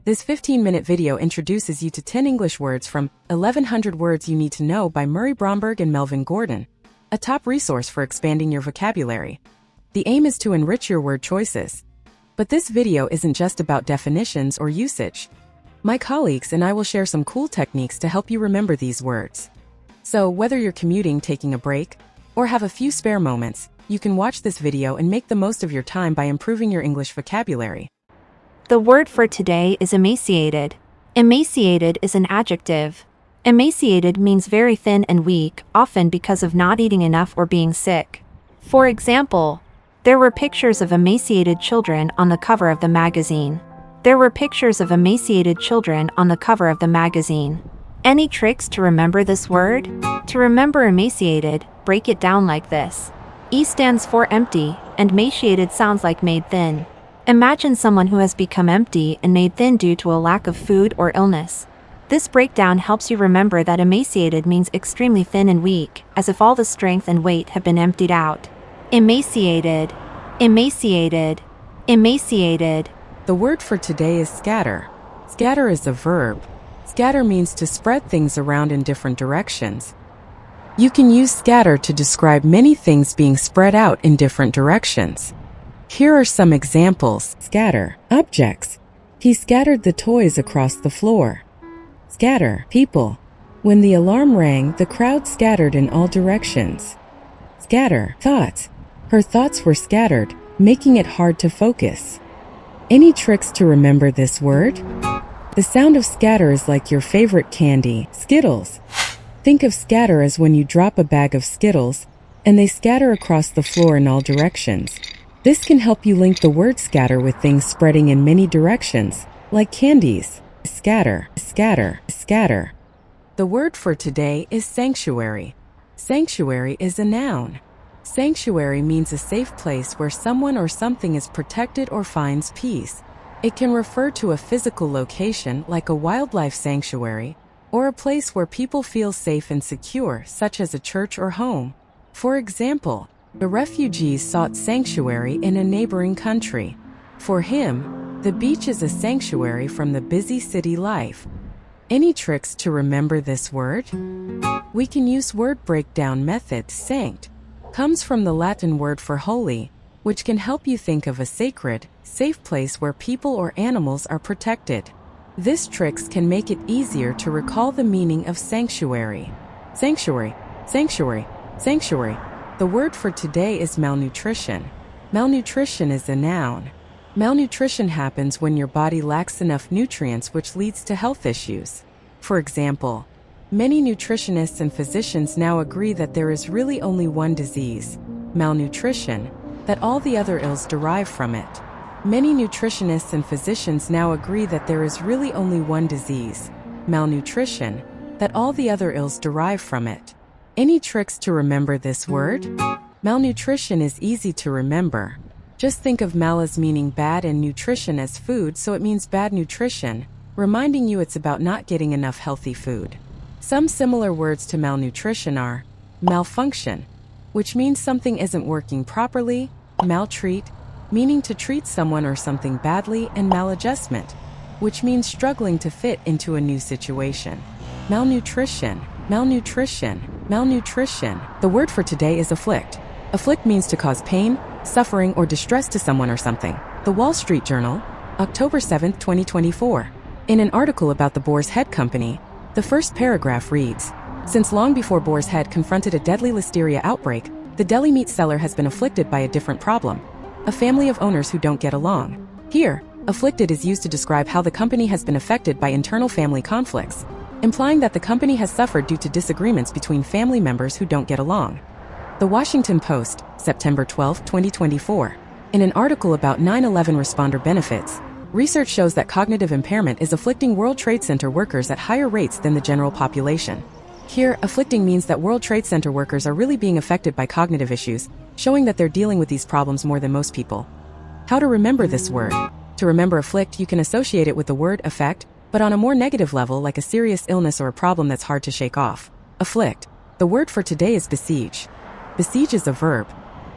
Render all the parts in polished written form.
This 15-minute video introduces you to 10 English words from 1100 Words You Need to Know by Murray Bromberg and Melvin Gordon, a top resource for expanding your vocabulary. The aim is to enrich your word choices. But this video isn't just about definitions or usage. My colleagues and I will share some cool techniques to help you remember these words. So, whether you're commuting, taking a break, or have a few spare moments, you can watch this video and make the most of your time by improving your English vocabulary. The word for today is emaciated. Emaciated is an adjective. Emaciated means very thin and weak, often because of not eating enough or being sick. For example, there were pictures of emaciated children on the cover of the magazine. There were pictures of emaciated children on the cover of the magazine. Any tricks to remember this word? To remember emaciated, break it down like this. E stands for empty, and emaciated sounds like made thin. Imagine someone who has become empty and made thin due to a lack of food or illness. This breakdown helps you remember that emaciated means extremely thin and weak, as if all the strength and weight have been emptied out. Emaciated, emaciated, emaciated. The word for today is scatter. Scatter is a verb. Scatter means to spread things around in different directions. You can use scatter to describe many things being spread out in different directions. Here are some examples. Scatter. Objects. He scattered the toys across the floor. Scatter. People. When the alarm rang, the crowd scattered in all directions. Scatter. Thoughts. Her thoughts were scattered, making it hard to focus. Any tricks to remember this word? The sound of scatter is like your favorite candy, Skittles. Think of scatter as when you drop a bag of Skittles, and they scatter across the floor in all directions. This can help you link the word scatter with things spreading in many directions, like candies. Scatter, scatter, scatter. The word for today is sanctuary. Sanctuary is a noun. Sanctuary means a safe place where someone or something is protected or finds peace. It can refer to a physical location like a wildlife sanctuary, or a place where people feel safe and secure, such as a church or home. For example, the refugees sought sanctuary in a neighboring country. For him, the beach is a sanctuary from the busy city life. Any tricks to remember this word? We can use word breakdown method. Sanct comes from the Latin word for holy, which can help you think of a sacred, safe place where people or animals are protected. This tricks can make it easier to recall the meaning of sanctuary. Sanctuary, sanctuary, sanctuary. The word for today is malnutrition. Malnutrition is a noun. Malnutrition happens when your body lacks enough nutrients, which leads to health issues. For example, many nutritionists and physicians now agree that there is really only one disease, malnutrition, that all the other ills derive from it. Many nutritionists and physicians now agree that there is really only one disease, malnutrition, that all the other ills derive from it. Any tricks to remember this word? Malnutrition is easy to remember. Just think of mal as meaning bad and nutrition as food, so it means bad nutrition, reminding you it's about not getting enough healthy food. Some similar words to malnutrition are malfunction, which means something isn't working properly, maltreat, meaning to treat someone or something badly, and maladjustment, which means struggling to fit into a new situation. Malnutrition, malnutrition, malnutrition. The word for today is afflict. Afflict means to cause pain, suffering, or distress to someone or something. The Wall Street Journal, October 7, 2024. In an article about the Boar's Head Company, the first paragraph reads, "Since long before Boar's Head confronted a deadly listeria outbreak, the deli meat seller has been afflicted by a different problem. A family of owners who don't get along." Here, afflicted is used to describe how the company has been affected by internal family conflicts, implying that the company has suffered due to disagreements between family members who don't get along. The Washington Post, September 12, 2024. In an article about 9/11 responder benefits, research shows that cognitive impairment is afflicting World Trade Center workers at higher rates than the general population. Here, afflicting means that World Trade Center workers are really being affected by cognitive issues, showing that they're dealing with these problems more than most people. How to remember this word? To remember afflict, you can associate it with the word affect, but on a more negative level, like a serious illness or a problem that's hard to shake off. Afflict. The word for today is besiege. Besiege is a verb.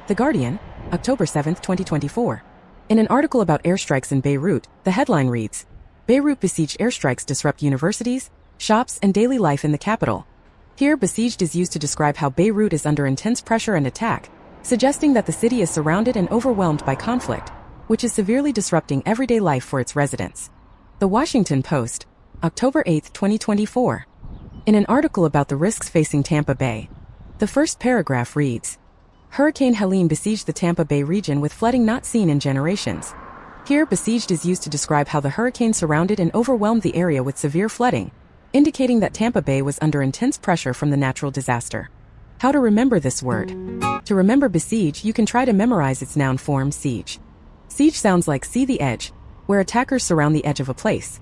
The Guardian, October 7, 2024. In an article about airstrikes in Beirut, the headline reads, Beirut besieged airstrikes disrupt universities, shops, and daily life in the capital. Here, besieged is used to describe how Beirut is under intense pressure and attack, suggesting that the city is surrounded and overwhelmed by conflict, which is severely disrupting everyday life for its residents. The Washington Post, October 8, 2024. In an article about the risks facing Tampa Bay, the first paragraph reads, Hurricane Helene besieged the Tampa Bay region with flooding not seen in generations. Here, besieged is used to describe how the hurricane surrounded and overwhelmed the area with severe flooding, indicating that Tampa Bay was under intense pressure from the natural disaster. How to remember this word? To remember besiege, you can try to memorize its noun form siege. Siege sounds like see the edge, where attackers surround the edge of a place.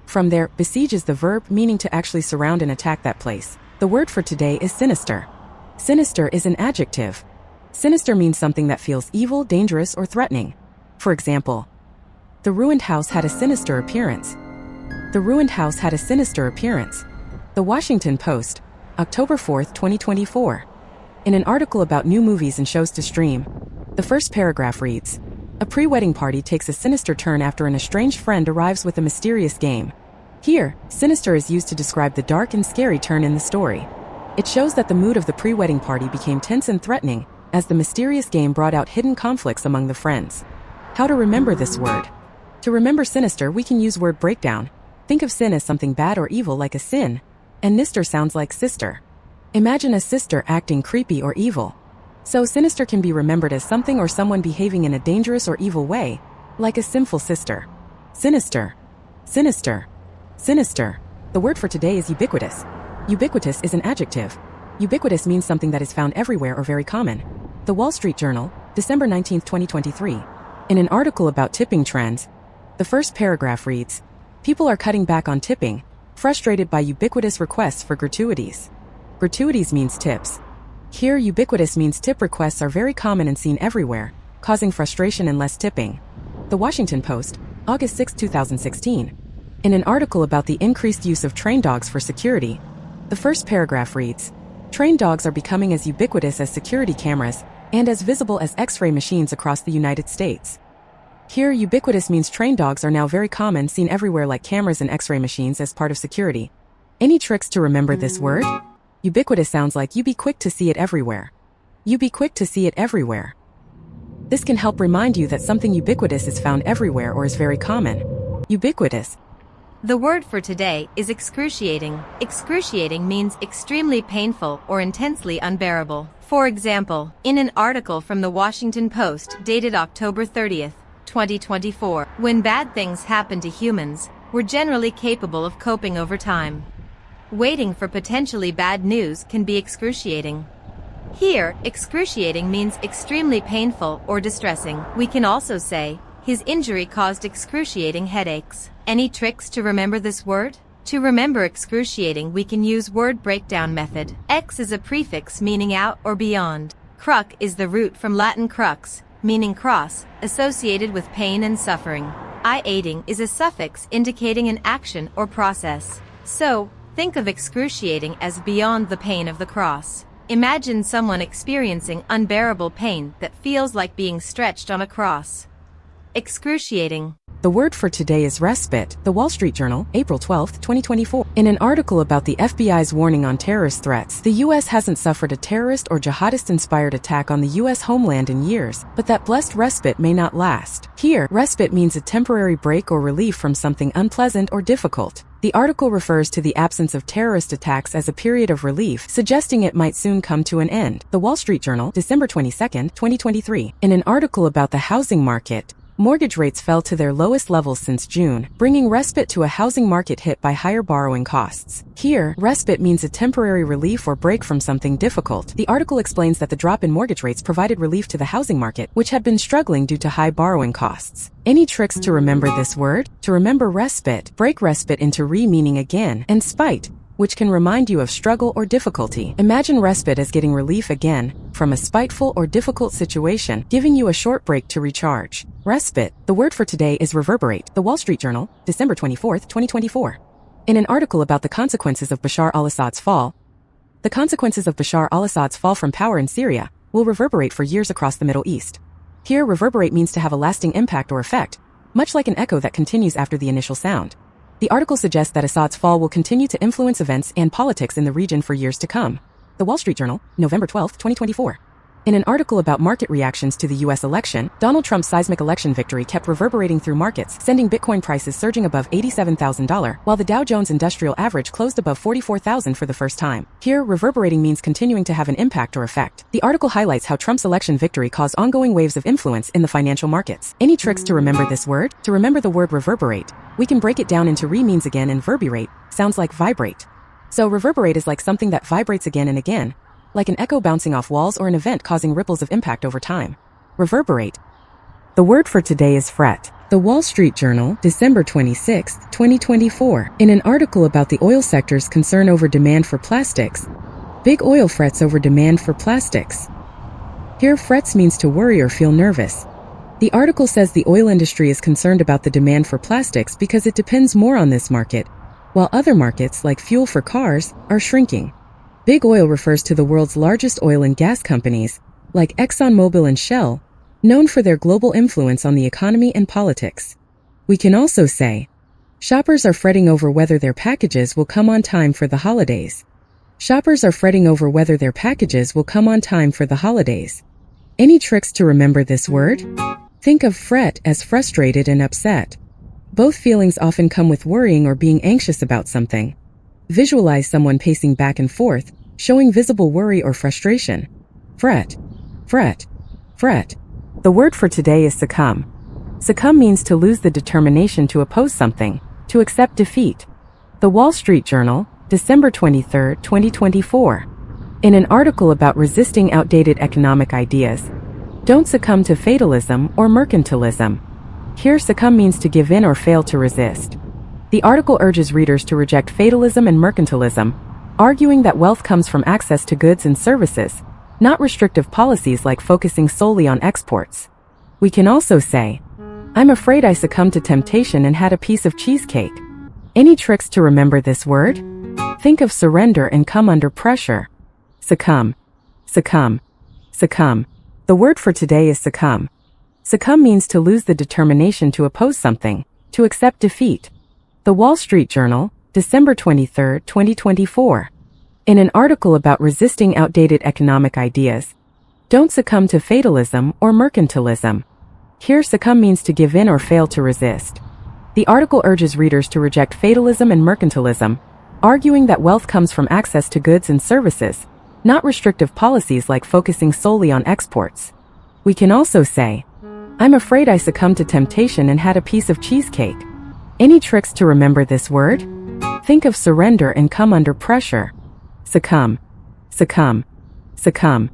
From there, besiege is the verb meaning to actually surround and attack that place. The word for today is sinister. Sinister is an adjective. Sinister means something that feels evil, dangerous, or threatening. For example, the ruined house had a sinister appearance. The ruined house had a sinister appearance. The Washington Post, October 4, 2024. In an article about new movies and shows to stream, the first paragraph reads, A pre-wedding party takes a sinister turn after an estranged friend arrives with a mysterious game. Here, sinister is used to describe the dark and scary turn in the story. It shows that the mood of the pre-wedding party became tense and threatening, as the mysterious game brought out hidden conflicts among the friends. How to remember this word? To remember sinister, we can use word breakdown. Think of sin as something bad or evil like a sin, and nister sounds like sister. Imagine a sister acting creepy or evil. So sinister can be remembered as something or someone behaving in a dangerous or evil way, like a sinful sister. Sinister. Sinister. Sinister. The word for today is ubiquitous. Ubiquitous is an adjective. Ubiquitous means something that is found everywhere or very common. The Wall Street Journal, December 19, 2023. In an article about tipping trends, the first paragraph reads, People are cutting back on tipping, frustrated by ubiquitous requests for gratuities. Gratuities means tips. Here, ubiquitous means tip requests are very common and seen everywhere, causing frustration and less tipping. The Washington Post, August 6, 2016. In an article about the increased use of trained dogs for security, the first paragraph reads, Trained dogs are becoming as ubiquitous as security cameras and as visible as X-ray machines across the United States. Here, ubiquitous means trained dogs are now very common, seen everywhere like cameras and X-ray machines as part of security. Any tricks to remember this word? Ubiquitous sounds like you be quick to see it everywhere. You be quick to see it everywhere. This can help remind you that something ubiquitous is found everywhere or is very common. Ubiquitous. The word for today is excruciating. Excruciating means extremely painful or intensely unbearable. For example, in an article from the Washington Post dated October 30th, 2024, when bad things happen to humans, we're generally capable of coping over time. Waiting for potentially bad news can be excruciating. Here, excruciating means extremely painful or distressing. We can also say, his injury caused excruciating headaches. Any tricks to remember this word? To remember excruciating, we can use word breakdown method. Ex is a prefix meaning out or beyond. Cruc is the root from Latin crux, meaning cross, associated with pain and suffering. Iating is a suffix indicating an action or process. So, think of excruciating as beyond the pain of the cross. Imagine someone experiencing unbearable pain that feels like being stretched on a cross. Excruciating. The word for today is respite. The Wall Street Journal, April 12, 2024. In an article about the FBI's warning on terrorist threats, the U.S. hasn't suffered a terrorist or jihadist-inspired attack on the U.S. homeland in years, but that blessed respite may not last. Here, respite means a temporary break or relief from something unpleasant or difficult. The article refers to the absence of terrorist attacks as a period of relief, suggesting it might soon come to an end. The Wall Street Journal, December 22, 2023. In an article about the housing market, mortgage rates fell to their lowest levels since June, bringing respite to a housing market hit by higher borrowing costs. Here, respite means a temporary relief or break from something difficult. The article explains that the drop in mortgage rates provided relief to the housing market, which had been struggling due to high borrowing costs. Any tricks to remember this word? To remember respite, break respite into meaning again, and spite, which can remind you of struggle or difficulty. Imagine respite as getting relief again from a spiteful or difficult situation, giving you a short break to recharge. Respite. The word for today is reverberate. The Wall Street Journal, December 24, 2024. In an article about the consequences of Bashar al-Assad's fall, the consequences of Bashar al-Assad's fall from power in Syria will reverberate for years across the Middle East. Here, reverberate means to have a lasting impact or effect, much like an echo that continues after the initial sound. The article suggests that Assad's fall will continue to influence events and politics in the region for years to come. The Wall Street Journal, November 12, 2024. In an article about market reactions to the U.S. election, Donald Trump's seismic election victory kept reverberating through markets, sending Bitcoin prices surging above $87,000, while the Dow Jones Industrial Average closed above 44,000 for the first time. Here, reverberating means continuing to have an impact or effect. The article highlights how Trump's election victory caused ongoing waves of influence in the financial markets. Any tricks to remember this word? To remember the word reverberate, we can break it down into means again, and verberate sounds like vibrate. So reverberate is like something that vibrates again and again, like an echo bouncing off walls or an event causing ripples of impact over time. Reverberate. The word for today is fret. The Wall Street Journal, December 26, 2024. In an article about the oil sector's concern over demand for plastics, big oil frets over demand for plastics. Here, frets means to worry or feel nervous. The article says the oil industry is concerned about the demand for plastics because it depends more on this market, while other markets, like fuel for cars, are shrinking. Big oil refers to the world's largest oil and gas companies, like ExxonMobil and Shell, known for their global influence on the economy and politics. We can also say, shoppers are fretting over whether their packages will come on time for the holidays. Shoppers are fretting over whether their packages will come on time for the holidays. Any tricks to remember this word? Think of fret as frustrated and upset. Both feelings often come with worrying or being anxious about something. Visualize someone pacing back and forth, showing visible worry or frustration. Fret, fret, fret. The word for today is succumb. Succumb means to lose the determination to oppose something, to accept defeat. The Wall Street Journal, December 23, 2024. In an article about resisting outdated economic ideas, don't succumb to fatalism or mercantilism. Here, succumb means to give in or fail to resist. The article urges readers to reject fatalism and mercantilism, arguing that wealth comes from access to goods and services, not restrictive policies like focusing solely on exports. We can also say, I'm afraid I succumbed to temptation and had a piece of cheesecake. Any tricks to remember this word? Think of surrender and come under pressure. Succumb, succumb, succumb. The word for today is succumb. Succumb means to lose the determination to oppose something, to accept defeat. The Wall Street Journal, December 23, 2024. In an article about resisting outdated economic ideas, don't succumb to fatalism or mercantilism. Here, succumb means to give in or fail to resist. The article urges readers to reject fatalism and mercantilism, arguing that wealth comes from access to goods and services, not restrictive policies like focusing solely on exports. We can also say, I'm afraid I succumbed to temptation and had a piece of cheesecake. Any tricks to remember this word? Think of surrender and come under pressure. Succumb, succumb, succumb.